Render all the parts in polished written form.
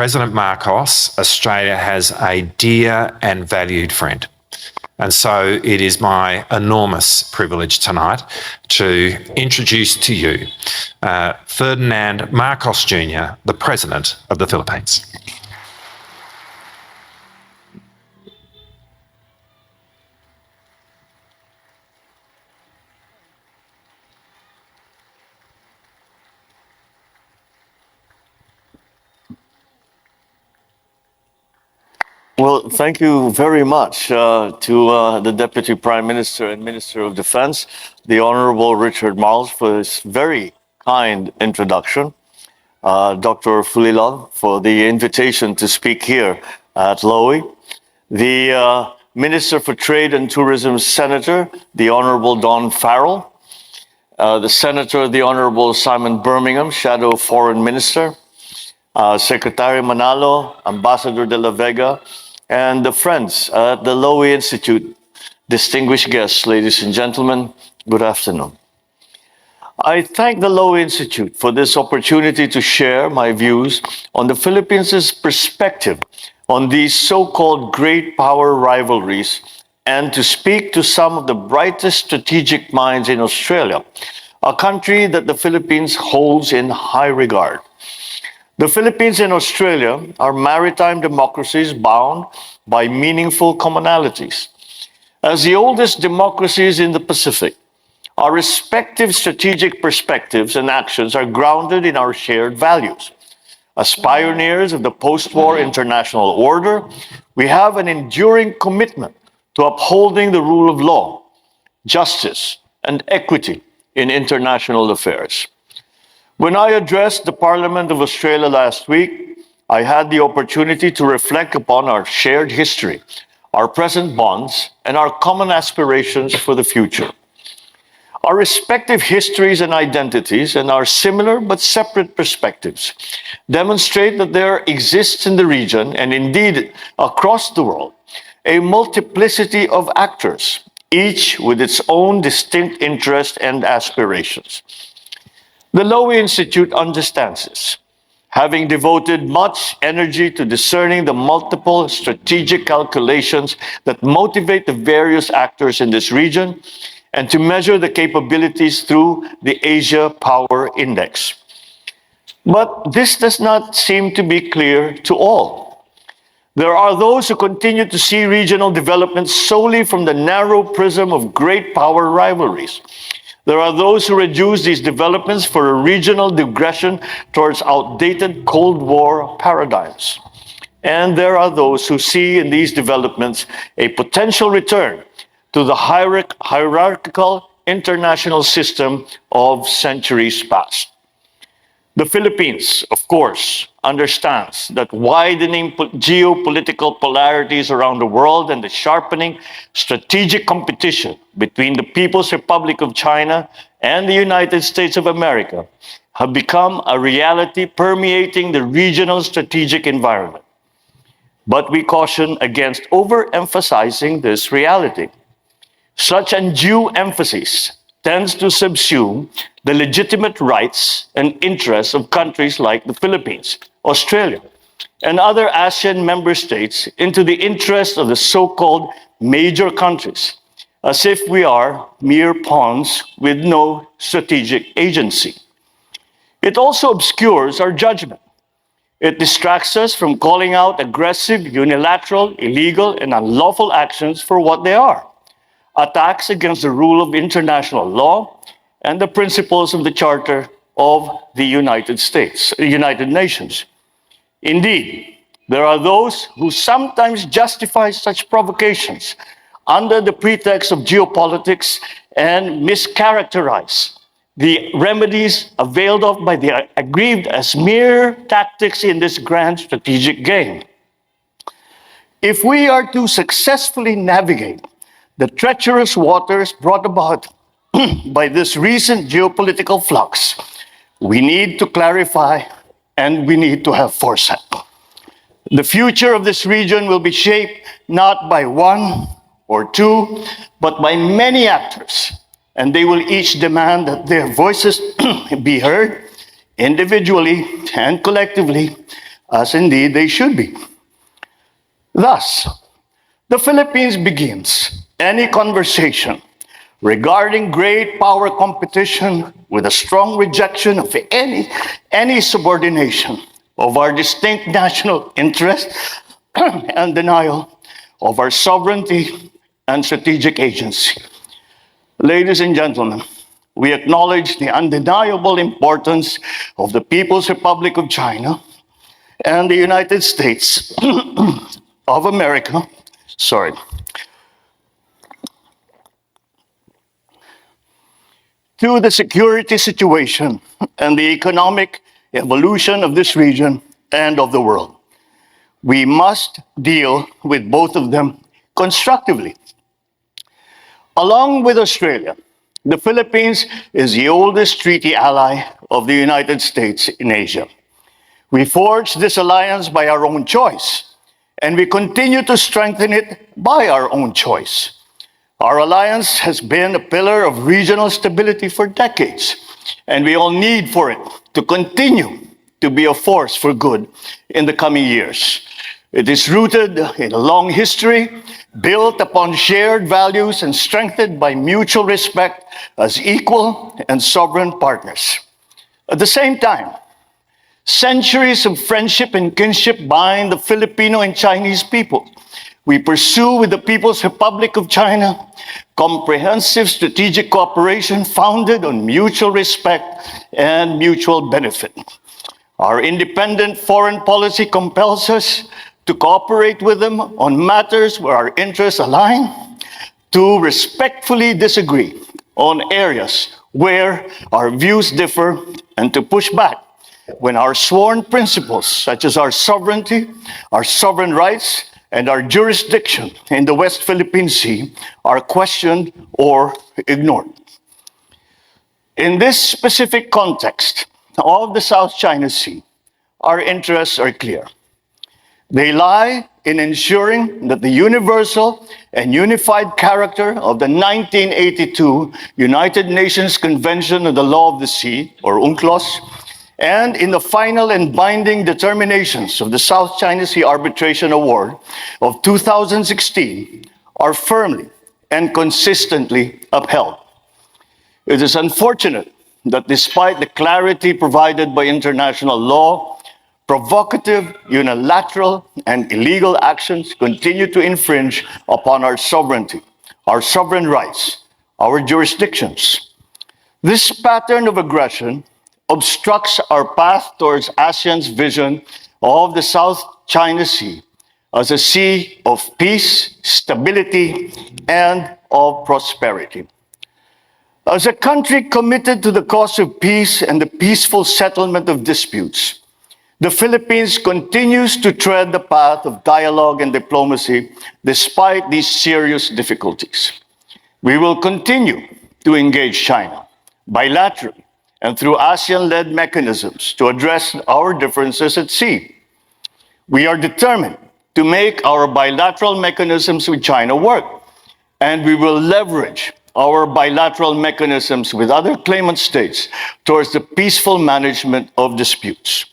President Marcos, Australia has a dear and valued friend. And so it is my enormous privilege tonight to introduce to you Ferdinand Marcos Jr., the President of the Philippines. Well, thank you very much to the Deputy Prime Minister and Minister of Defense, the Honourable Richard Marles, for his very kind introduction. Dr. Fulilov, for the invitation to speak here at Lowy. The Minister for Trade and Tourism Senator, the Honourable Don Farrell. The Senator, the Honourable Simon Birmingham, Shadow Foreign Minister. Secretary Manalo, Ambassador de la Vega, and the friends at the Lowy Institute, distinguished guests, ladies and gentlemen, good afternoon. I thank the Lowy Institute for this opportunity to share my views on the Philippines' perspective on these so-called great power rivalries and to speak to some of the brightest strategic minds in Australia, a country that the Philippines holds in high regard. The Philippines and Australia are maritime democracies bound by meaningful commonalities. As the oldest democracies in the Pacific, our respective strategic perspectives and actions are grounded in our shared values. As pioneers of the post-war international order, we have an enduring commitment to upholding the rule of law, justice, and equity in international affairs. When I addressed the Parliament of Australia last week, I had the opportunity to reflect upon our shared history, our present bonds, and our common aspirations for the future. Our respective histories and identities and our similar but separate perspectives demonstrate that there exists in the region, and indeed across the world, a multiplicity of actors, each with its own distinct interests and aspirations. The Lowy Institute understands this, having devoted much energy to discerning the multiple strategic calculations that motivate the various actors in this region and to measure the capabilities through the Asia Power Index. But this does not seem to be clear to all. There are those who continue to see regional development solely from the narrow prism of great power rivalries. There are those who reduce these developments for a regional digression towards outdated Cold War paradigms. And there are those who see in these developments a potential return to the hierarchical international system of centuries past. The Philippines, of course, understands that widening geopolitical polarities around the world and the sharpening strategic competition between the People's Republic of China and the United States of America have become a reality permeating the regional strategic environment. But we caution against overemphasizing this reality. Such undue emphasis tends to subsume the legitimate rights and interests of countries like the Philippines, Australia, and other ASEAN member states into the interests of the so-called major countries, as if we are mere pawns with no strategic agency. It also obscures our judgment. It distracts us from calling out aggressive, unilateral, illegal, and unlawful actions for what they are: attacks against the rule of international law and the principles of the Charter of the United Nations. Indeed, there are those who sometimes justify such provocations under the pretext of geopolitics and mischaracterize the remedies availed of by the aggrieved as mere tactics in this grand strategic game. If we are to successfully navigate the treacherous waters brought about by this recent geopolitical flux, we need to clarify and we need to have foresight. The future of this region will be shaped not by one or two, but by many actors, and they will each demand that their voices be heard individually and collectively as indeed they should be. Thus, the Philippines begins any conversation regarding great power competition with a strong rejection of any subordination of our distinct national interests and denial of our sovereignty and strategic agency. Ladies and gentlemen, we acknowledge the undeniable importance of the People's Republic of China and the United States of America, to the security situation and the economic evolution of this region and of the world. We must deal with both of them constructively. Along with Australia, the Philippines is the oldest treaty ally of the United States in Asia. We forged this alliance by our own choice, and we continue to strengthen it by our own choice. Our alliance has been a pillar of regional stability for decades, and we all need for it to continue to be a force for good in the coming years. It is rooted in a long history, built upon shared values and strengthened by mutual respect as equal and sovereign partners. At the same time, centuries of friendship and kinship bind the Filipino and Chinese people. We pursue with the People's Republic of China comprehensive strategic cooperation founded on mutual respect and mutual benefit. Our independent foreign policy compels us to cooperate with them on matters where our interests align, to respectfully disagree on areas where our views differ, and to push back when our sworn principles, such as our sovereignty, our sovereign rights, and our jurisdiction in the West Philippine Sea, are questioned or ignored. In this specific context of the South China Sea, our interests are clear. They lie in ensuring that the universal and unified character of the 1982 United Nations Convention on the Law of the Sea, or UNCLOS, and in the final and binding determinations of the South China Sea Arbitration Award of 2016 are firmly and consistently upheld. It is unfortunate that despite the clarity provided by international law, provocative, unilateral, and illegal actions continue to infringe upon our sovereignty, our sovereign rights, our jurisdictions. This pattern of aggression obstructs our path towards ASEAN's vision of the South China Sea as a sea of peace, stability, and of prosperity. As a country committed to the cause of peace and the peaceful settlement of disputes, the Philippines continues to tread the path of dialogue and diplomacy despite these serious difficulties. We will continue to engage China bilaterally and through ASEAN-led mechanisms to address our differences at sea. We are determined to make our bilateral mechanisms with China work, and we will leverage our bilateral mechanisms with other claimant states towards the peaceful management of disputes.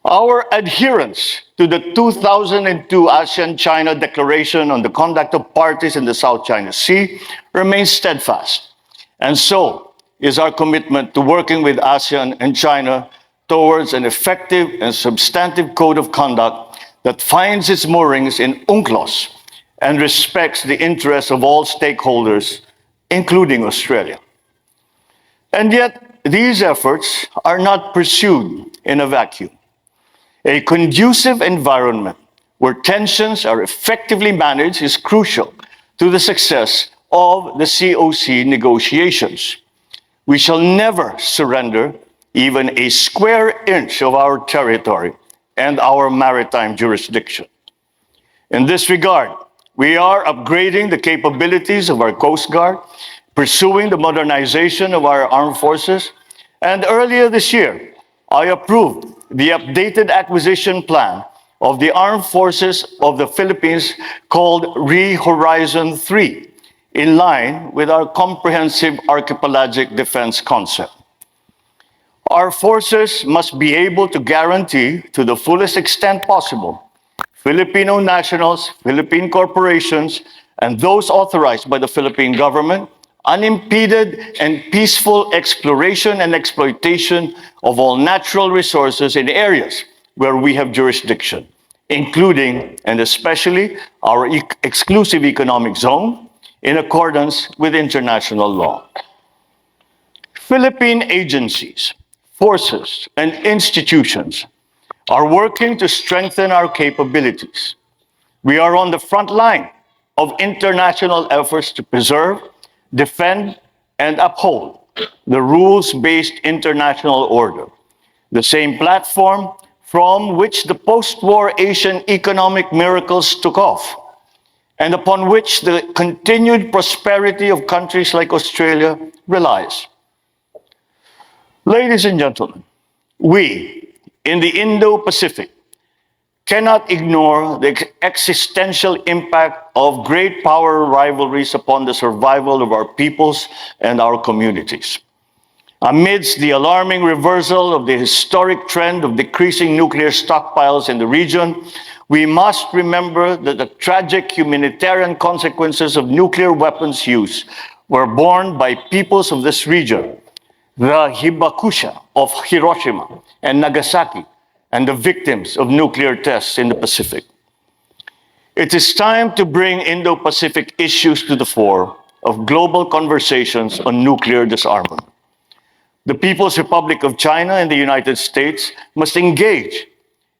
Our adherence to the 2002 ASEAN-China Declaration on the Conduct of Parties in the South China Sea remains steadfast, and so is our commitment to working with ASEAN and China towards an effective and substantive code of conduct that finds its moorings in UNCLOS and respects the interests of all stakeholders, including Australia. And yet, these efforts are not pursued in a vacuum. A conducive environment where tensions are effectively managed is crucial to the success of the COC negotiations. We shall never surrender even a square inch of our territory and our maritime jurisdiction. In this regard, we are upgrading the capabilities of our Coast Guard, pursuing the modernization of our armed forces, and earlier this year, I approved the updated acquisition plan of the armed forces of the Philippines called Re-Horizon 3, in line with our comprehensive archipelagic defense concept. Our forces must be able to guarantee, to the fullest extent possible, Filipino nationals, Philippine corporations, and those authorized by the Philippine government, unimpeded and peaceful exploration and exploitation of all natural resources in areas where we have jurisdiction, including and especially our exclusive economic zone, in accordance with international law. Philippine agencies, forces, and institutions are working to strengthen our capabilities. We are on the front line of international efforts to preserve, defend, and uphold the rules-based international order, the same platform from which the post-war Asian economic miracles took off, and upon which the continued prosperity of countries like Australia relies. Ladies and gentlemen, we in the Indo-Pacific cannot ignore the existential impact of great power rivalries upon the survival of our peoples and our communities. Amidst the alarming reversal of the historic trend of decreasing nuclear stockpiles in the region, we must remember that the tragic humanitarian consequences of nuclear weapons use were borne by peoples of this region, the Hibakusha of Hiroshima and Nagasaki, and the victims of nuclear tests in the Pacific. It is time to bring Indo-Pacific issues to the fore of global conversations on nuclear disarmament. The People's Republic of China and the United States must engage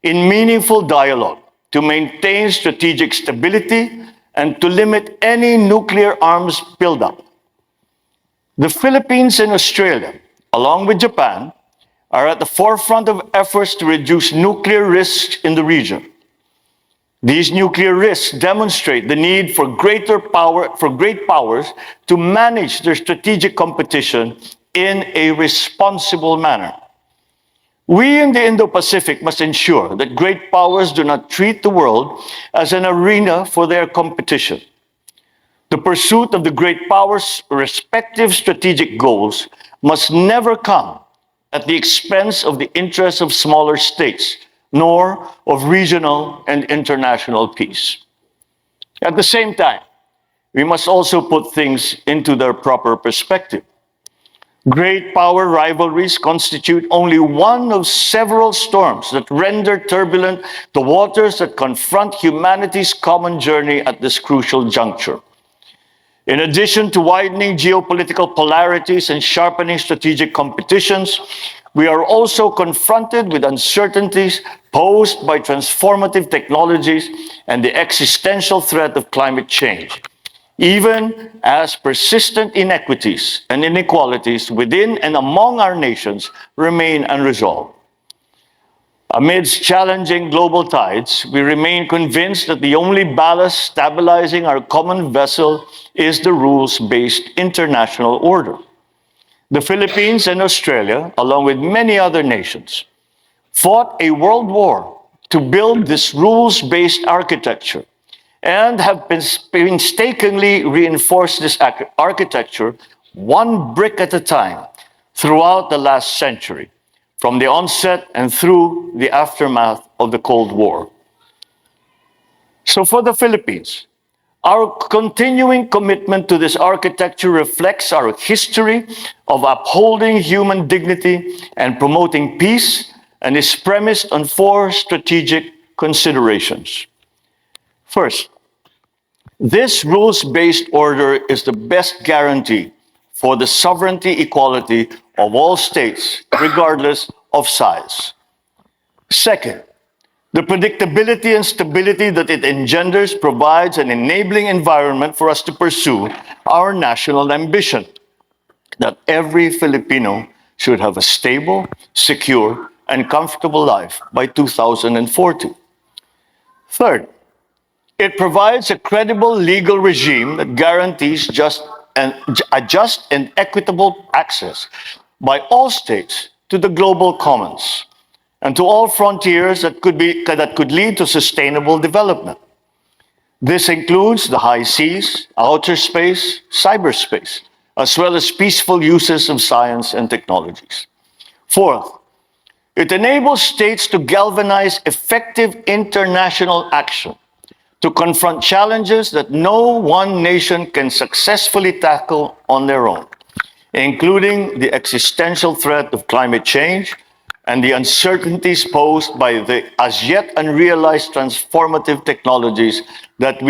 in meaningful dialogue to maintain strategic stability and to limit any nuclear arms buildup. The Philippines and Australia, along with Japan, are at the forefront of efforts to reduce nuclear risks in the region. These nuclear risks demonstrate the need for great powers to manage their strategic competition in a responsible manner. We in the Indo-Pacific must ensure that great powers do not treat the world as an arena for their competition. The pursuit of the great powers' respective strategic goals must never come at the expense of the interests of smaller states, nor of regional and international peace. At the same time, we must also put things into their proper perspective. Great power rivalries constitute only one of several storms that render turbulent the waters that confront humanity's common journey at this crucial juncture. In addition to widening geopolitical polarities and sharpening strategic competitions, we are also confronted with uncertainties posed by transformative technologies and the existential threat of climate change, even as persistent inequities and inequalities within and among our nations remain unresolved. Amidst challenging global tides, we remain convinced that the only ballast stabilizing our common vessel is the rules-based international order. The Philippines and Australia, along with many other nations, fought a world war to build this rules-based architecture and have painstakingly reinforced this architecture one brick at a time throughout the last century, from the onset and through the aftermath of the Cold War. So for the Philippines, our continuing commitment to this architecture reflects our history of upholding human dignity and promoting peace, and is premised on four strategic considerations. First, this rules-based order is the best guarantee for the sovereignty equality of all states, regardless of size. Second, the predictability and stability that it engenders provides an enabling environment for us to pursue our national ambition, that every Filipino should have a stable, secure, and comfortable life by 2040. Third, it provides a credible legal regime that guarantees just and equitable access by all states to the global commons and to all frontiers that could lead to sustainable development. This includes the high seas, outer space, cyberspace, as well as peaceful uses of science and technologies. Fourth, it enables states to galvanize effective international action to confront challenges that no one nation can successfully tackle on their own, including the existential threat of climate change and the uncertainties posed by the as yet unrealized transformative technologies that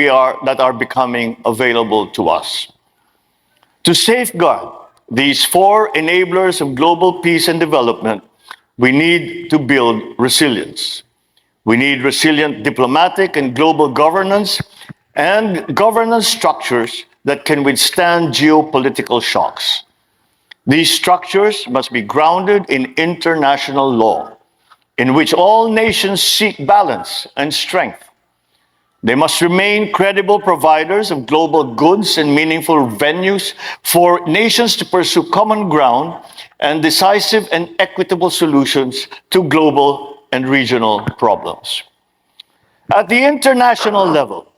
are becoming available to us. To safeguard these four enablers of global peace and development, we need to build resilience. We need resilient diplomatic and global governance and governance structures that can withstand geopolitical shocks. These structures must be grounded in international law, in which all nations seek balance and strength. They must remain credible providers of global goods and meaningful venues for nations to pursue common ground and decisive and equitable solutions to global and regional problems. At the international level,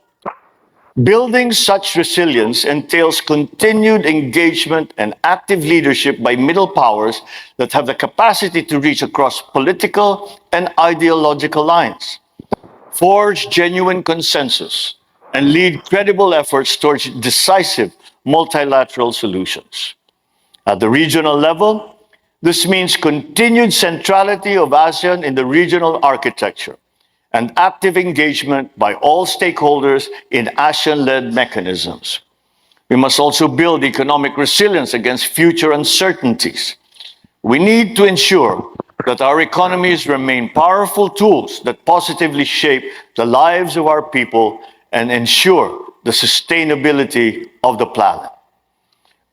building such resilience entails continued engagement and active leadership by middle powers that have the capacity to reach across political and ideological lines, forge genuine consensus, and lead credible efforts towards decisive multilateral solutions. At the regional level, this means continued centrality of ASEAN in the regional architecture and active engagement by all stakeholders in ASEAN-led mechanisms. We must also build economic resilience against future uncertainties. We need to ensure that our economies remain powerful tools that positively shape the lives of our people and ensure the sustainability of the planet.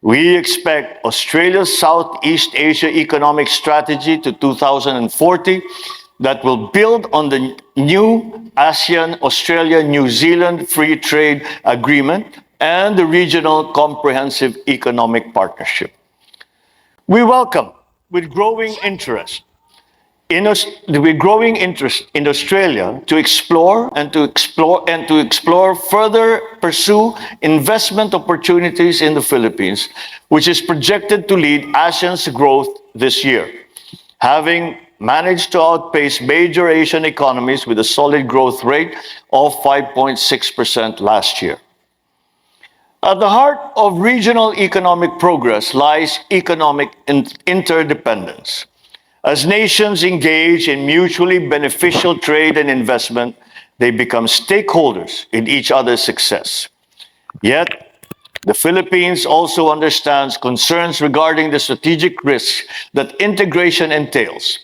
We expect Australia's Southeast Asia Economic Strategy to 2040 that will build on the new ASEAN-Australia-New Zealand Free Trade Agreement and the Regional Comprehensive Economic Partnership. We welcome with growing interest in Australia to pursue investment opportunities in the Philippines, which is projected to lead ASEAN's growth this year, having managed to outpace major Asian economies with a solid growth rate of 5.6% last year. At the heart of regional economic progress lies economic interdependence. As nations engage in mutually beneficial trade and investment, they become stakeholders in each other's success. Yet, the Philippines also understands concerns regarding the strategic risks that integration entails.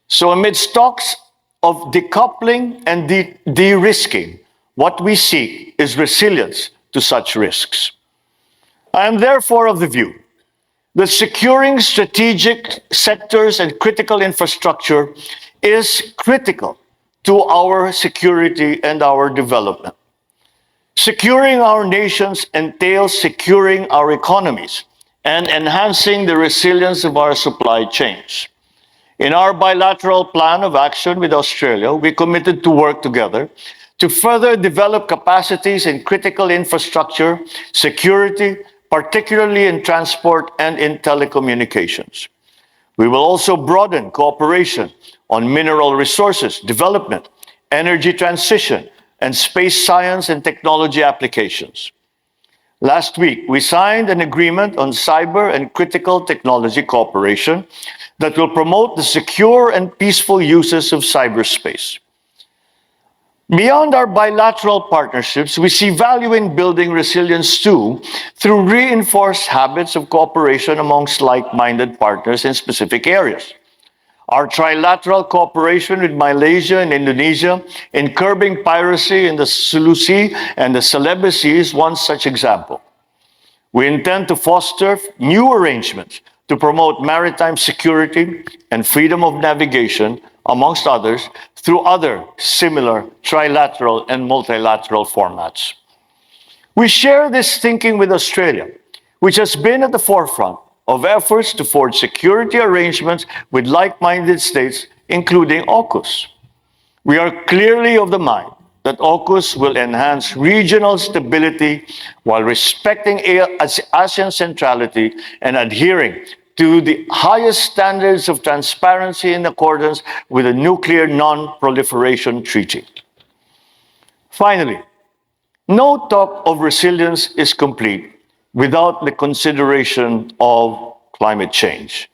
So amidst talks of decoupling and de-risking, what we seek is resilience to such risks. I am therefore of the view that securing strategic sectors and critical infrastructure is critical to our security and our development. Securing our nations entails securing our economies and enhancing the resilience of our supply chains. In our bilateral plan of action with Australia, we committed to work together to further develop capacities in critical infrastructure, security, particularly in transport and in telecommunications. We will also broaden cooperation on mineral resources, development, energy transition, and space science and technology applications. Last week, we signed an agreement on cyber and critical technology cooperation that will promote the secure and peaceful uses of cyberspace. Beyond our bilateral partnerships, we see value in building resilience too through reinforced habits of cooperation amongst like-minded partners in specific areas. Our trilateral cooperation with Malaysia and Indonesia in curbing piracy in the Sulu Sea and the Celebes Sea is one such example. We intend to foster new arrangements to promote maritime security and freedom of navigation, amongst others, through other similar trilateral and multilateral formats. We share this thinking with Australia, which has been at the forefront of efforts to forge security arrangements with like-minded states, including AUKUS. We are clearly of the mind that AUKUS will enhance regional stability while respecting ASEAN centrality and adhering to the highest standards of transparency in accordance with the Nuclear Non-Proliferation Treaty. Finally, no talk of resilience is complete without the consideration of climate change.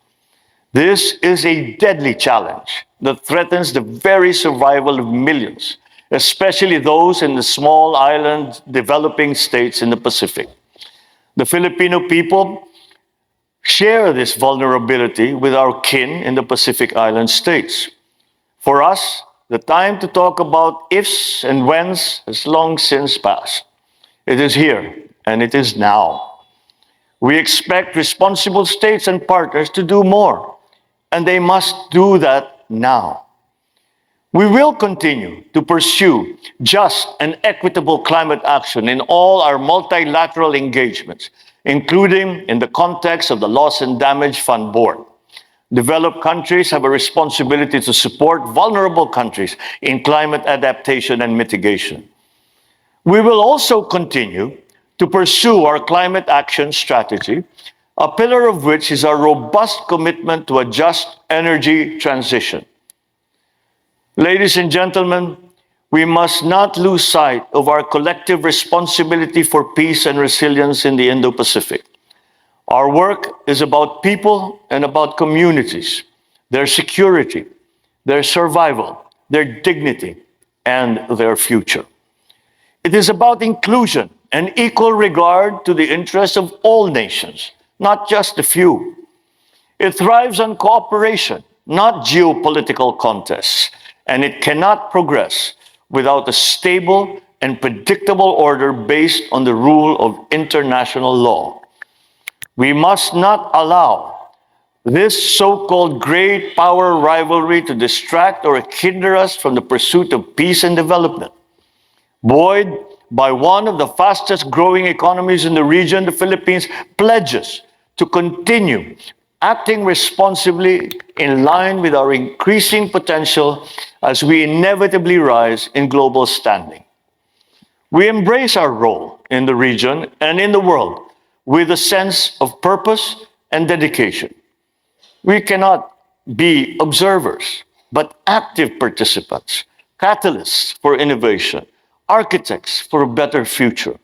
This is a deadly challenge that threatens the very survival of millions, especially those in the small island developing states in the Pacific. The Filipino people share this vulnerability with our kin in the Pacific Island states. For us, the time to talk about ifs and whens has long since passed. It is here, and it is now. We expect responsible states and partners to do more, and they must do that now. We will continue to pursue just and equitable climate action in all our multilateral engagements, including in the context of the Loss and Damage Fund Board. Developed countries have a responsibility to support vulnerable countries in climate adaptation and mitigation. We will also continue to pursue our climate action strategy, a pillar of which is our robust commitment to a just energy transition. Ladies and gentlemen, we must not lose sight of our collective responsibility for peace and resilience in the Indo-Pacific. Our work is about people and about communities, their security, their survival, their dignity, and their future. It is about inclusion and equal regard to the interests of all nations, not just a few. It thrives on cooperation, not geopolitical contests, and it cannot progress without a stable and predictable order based on the rule of international law. We must not allow this so-called great power rivalry to distract or hinder us from the pursuit of peace and development. Buoyed by one of the fastest growing economies in the region, the Philippines pledges to continue acting responsibly in line with our increasing potential as we inevitably rise in global standing. We embrace our role in the region and in the world with a sense of purpose and dedication. We cannot be observers, but active participants, catalysts for innovation, architects for a better future.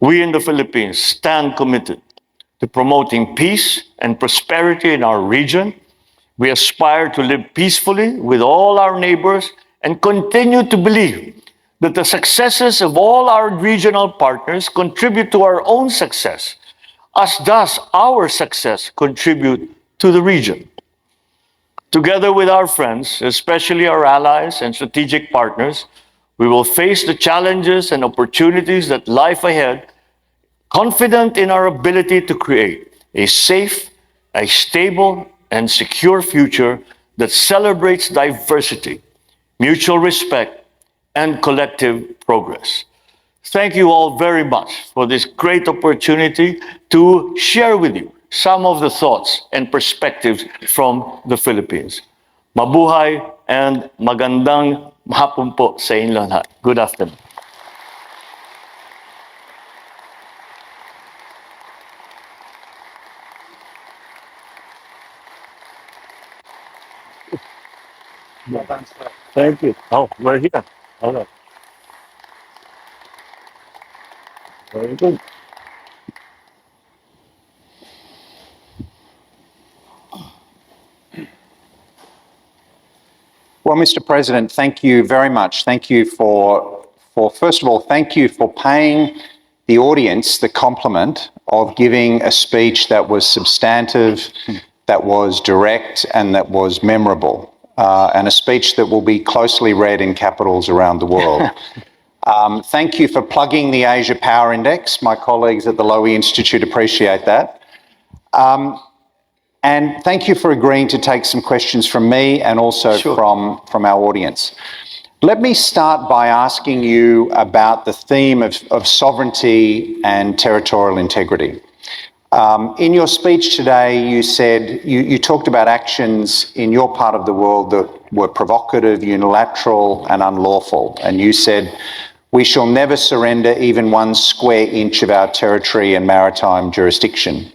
We in the Philippines stand committed to promoting peace and prosperity in our region. We aspire to live peacefully with all our neighbors and continue to believe that the successes of all our regional partners contribute to our own success, as does our success contribute to the region. Together with our friends, especially our allies and strategic partners, we will face the challenges and opportunities that lie ahead, confident in our ability to create a safe, a stable, and secure future that celebrates diversity, mutual respect, and collective progress. Thank you all very much for this great opportunity to share with you some of the thoughts and perspectives from the Philippines. Mabuhay and magandang hapon po sa inyong lahat. Good afternoon. Thank you. Oh, we're here. All right. Very good. Well, Mr. President, thank you very much. Thank you for first of all, thank you for paying the audience the compliment of giving a speech that was substantive, that was direct, and that was memorable, and a speech that will be closely read in capitals around the world. Thank you for plugging the Asia Power Index. My colleagues at the Lowy Institute appreciate that. And thank you for agreeing to take some questions from me and also from our audience. Let me start by asking you about the theme of sovereignty and territorial integrity. In your speech today, you said, you talked about actions in your part of the world that were provocative, unilateral, and unlawful. And you said, We shall never surrender even 1 square inch of our territory and maritime jurisdiction.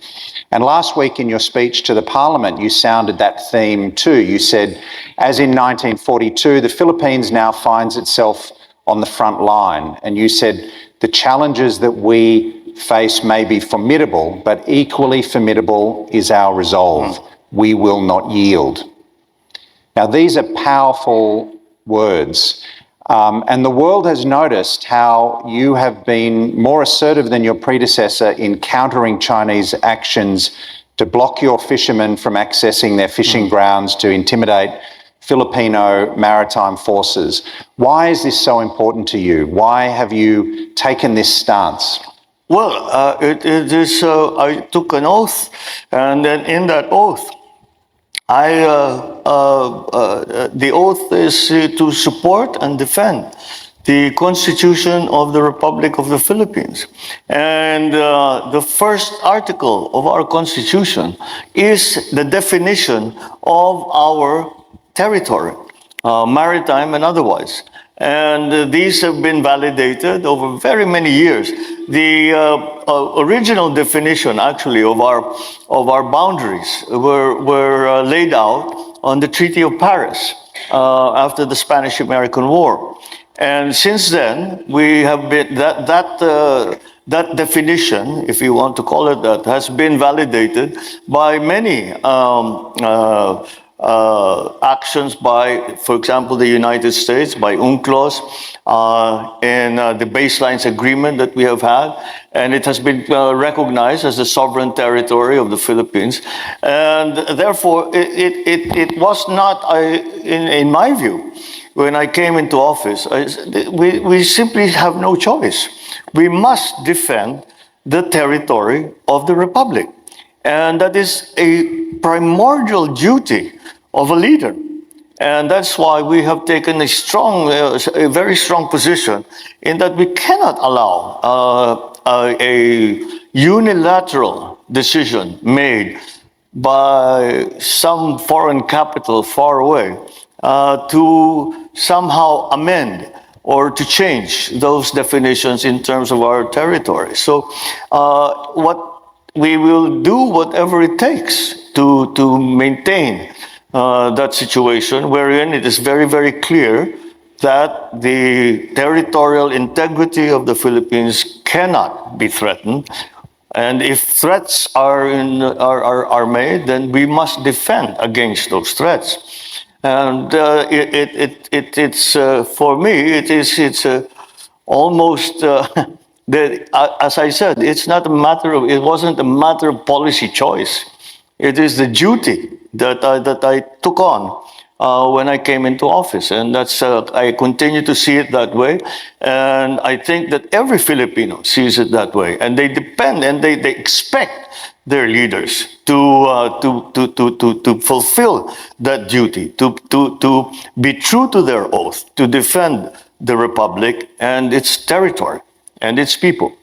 And last week in your speech to the Parliament, you sounded that theme too. You said, as in 1942, the Philippines now finds itself on the front line. And you said, the challenges that we face may be formidable, but equally formidable is our resolve. We will not yield. Now, these are powerful words. And the world has noticed how you have been more assertive than your predecessor in countering Chinese actions to block your fishermen from accessing their fishing grounds, to intimidate Filipino maritime forces. Why is this so important to you? Why have you taken this stance? Well, it is. I took an oath, and then in that oath, the oath is to support and defend the Constitution of the Republic of the Philippines. And the first article of our Constitution is the definition of our territory, maritime and otherwise. And these have been validated over very many years. The original definition, actually, of our boundaries were laid out on the Treaty of Paris after the Spanish-American War. And since then, we have been that definition, if you want to call it that, has been validated by many actions by, for example, the United States, by UNCLOS, and the baselines agreement that we have had, and it has been recognized as the sovereign territory of the Philippines. And therefore, it was not, in my view, when I came into office, we simply have no choice. We must defend the territory of the Republic. And that is a primordial duty of a leader. And that's why we have taken a very strong position in that we cannot allow a unilateral decision made by some foreign capital far away to somehow amend or to change those definitions in terms of our territory. So we will do whatever it takes to maintain that situation, wherein it is very, very clear that the territorial integrity of the Philippines cannot be threatened. And if threats are made, then we must defend against those threats. And it's for me, it's almost as I said, it wasn't a matter of policy choice. It is the duty that I took on when I came into office, and I continue to see it that way. And I think that every Filipino sees it that way, and they depend and they expect their leaders to fulfill that duty, to be true to their oath, to defend the Republic and its territory and its people.